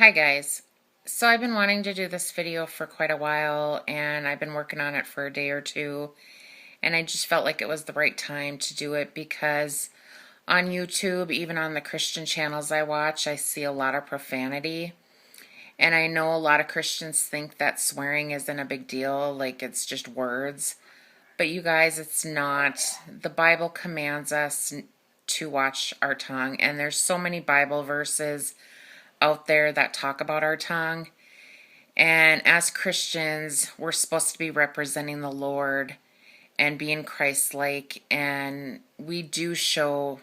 Hi guys. So I've been wanting to do this video for quite a while and I've been working on it for a day or two, and I just felt like it was the right time to do it because on YouTube, even on the Christian channels I watch, I see a lot of profanity. And I know a lot of Christians think that swearing isn't a big deal, like it's just words. But you guys, it's not. The Bible commands us to watch our tongue, and there's so many Bible verses out there that talk about our tongue. And as Christians, we're supposed to be representing the Lord and being Christ-like, and we do show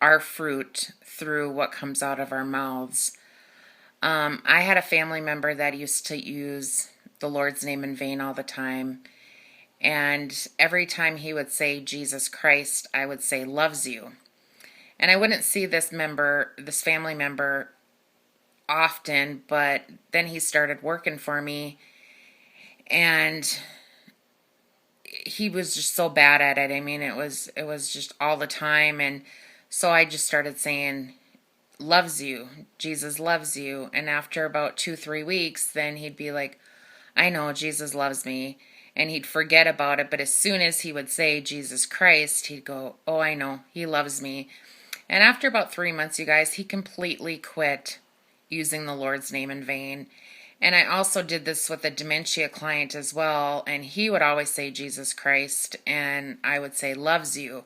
our fruit through what comes out of our mouths. I had a family member that used to use the Lord's name in vain all the time, and every time he would say Jesus Christ, I would say loves you. And I wouldn't see this family member often, but then he started working for me, and he was just so bad at it. I mean, it was just all the time. And so I just started saying loves you, Jesus loves you. And after about 2-3 weeks, then he'd be like, I know Jesus loves me, and he'd forget about it. But as soon as he would say Jesus Christ, he'd go, oh, I know, he loves me. And after about 3 months, you guys, he completely quit using the Lord's name in vain. And I also did this with a dementia client as well, and he would always say Jesus Christ, and I would say loves you.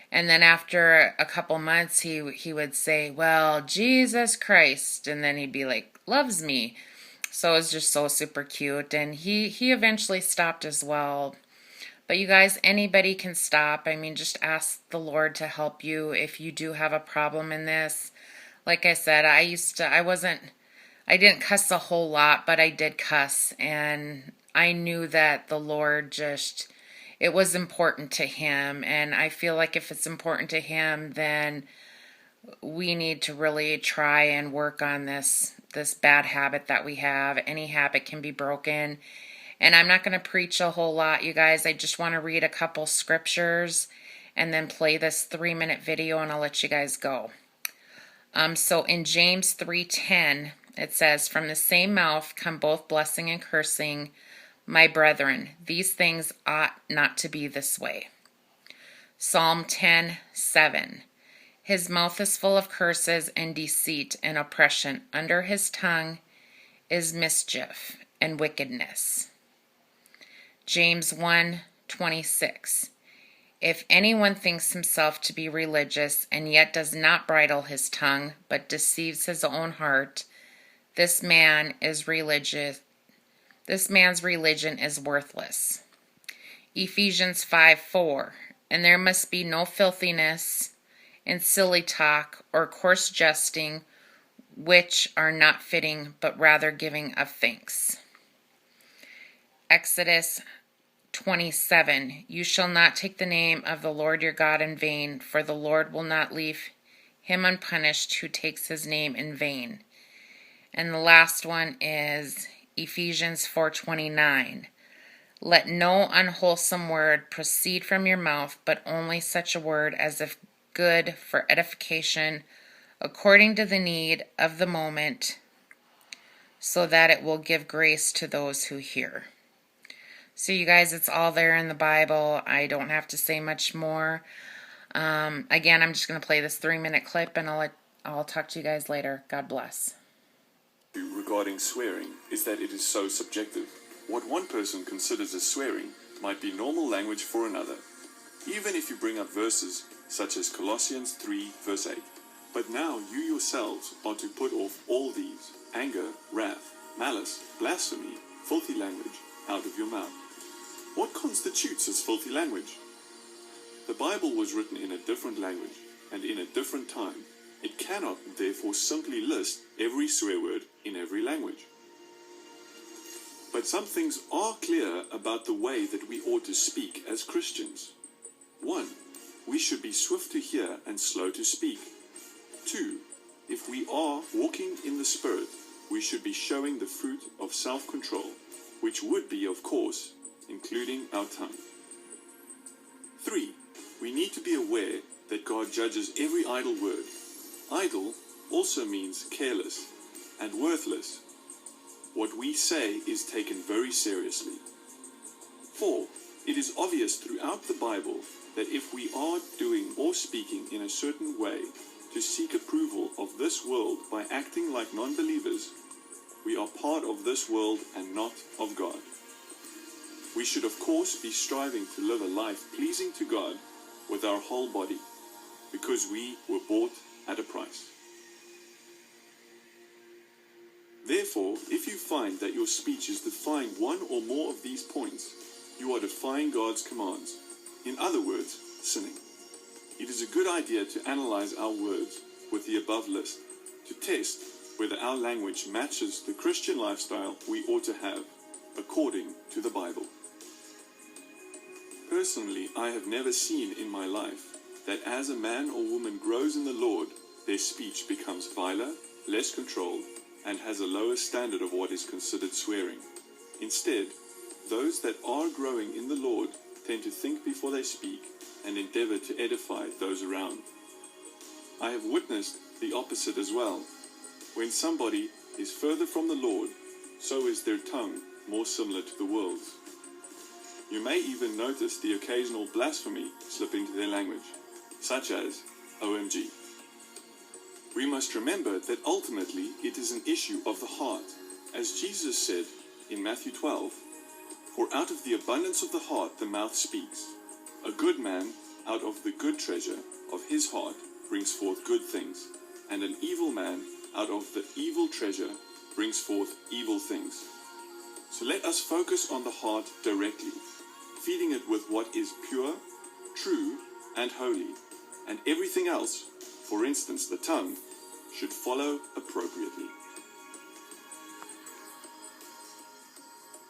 And then after a couple months, he would say, well, Jesus Christ, and then he'd be like, loves me. So it was just so super cute, and he eventually stopped as well. But you guys, anybody can stop. I mean, just ask the Lord to help you if you do have a problem in this. Like I said, I didn't cuss a whole lot, but I did cuss, and I knew that the Lord it was important to him, and I feel like if it's important to him, then we need to really try and work on this bad habit that we have. Any habit can be broken, and I'm not going to preach a whole lot, you guys. I just want to read a couple scriptures and then play this 3-minute video, and I'll let you guys go. So in James 3:10, it says, from the same mouth come both blessing and cursing. My brethren, these things ought not to be this way. Psalm 10:7, his mouth is full of curses and deceit and oppression. Under his tongue is mischief and wickedness. James 1:26, if anyone thinks himself to be religious and yet does not bridle his tongue, but deceives his own heart, this man's religion is worthless. Ephesians 5:4, and there must be no filthiness and silly talk or coarse jesting, which are not fitting, but rather giving of thanks. Exodus 27, you shall not take the name of the Lord your God in vain, for the Lord will not leave him unpunished who takes his name in vain. And the last one is Ephesians 4:29. Let no unwholesome word proceed from your mouth, but only such a word as if good for edification, according to the need of the moment, so that it will give grace to those who hear. So you guys, it's all there in the Bible. I don't have to say much more. Again, I'm just going to play this 3-minute clip, and I'll talk to you guys later. God bless. Regarding swearing is that it is so subjective. What one person considers as swearing might be normal language for another, even if you bring up verses such as Colossians 3 verse 8. But now you yourselves are to put off all these: anger, wrath, malice, blasphemy, filthy language out of your mouth. What constitutes as filthy language? The Bible was written in a different language and in a different time. It cannot therefore simply list every swear word in every language. But some things are clear about the way that we ought to speak as Christians. 1. We should be swift to hear and slow to speak. 2. If we are walking in the Spirit, we should be showing the fruit of self-control, which would be, of course, including our tongue. 3. We need to be aware that God judges every idle word. Idle also means careless, and worthless. What we say is taken very seriously. 4. It is obvious throughout the Bible that if we are doing or speaking in a certain way to seek approval of this world by acting like non-believers, we are part of this world and not of God. We should of course be striving to live a life pleasing to God with our whole body, because we were bought at a price. Therefore, if you find that your speech is defying one or more of these points, you are defying God's commands. In other words, sinning. It is a good idea to analyze our words with the above list, to test whether our language matches the Christian lifestyle we ought to have, according to the Bible. Personally, I have never seen in my life that as a man or woman grows in the Lord, their speech becomes viler, less controlled, and has a lower standard of what is considered swearing. Instead, those that are growing in the Lord tend to think before they speak and endeavor to edify those around. I have witnessed the opposite as well. When somebody is further from the Lord, so is their tongue more similar to the world's. You may even notice the occasional blasphemy slip into their language, such as OMG. We must remember that ultimately it is an issue of the heart, as Jesus said in Matthew 12, "For out of the abundance of the heart the mouth speaks. A good man out of the good treasure of his heart brings forth good things, and an evil man out of the evil treasure brings forth evil things." So let us focus on the heart directly, feeding it with what is pure, true, and holy, and everything else, for instance the tongue, should follow appropriately.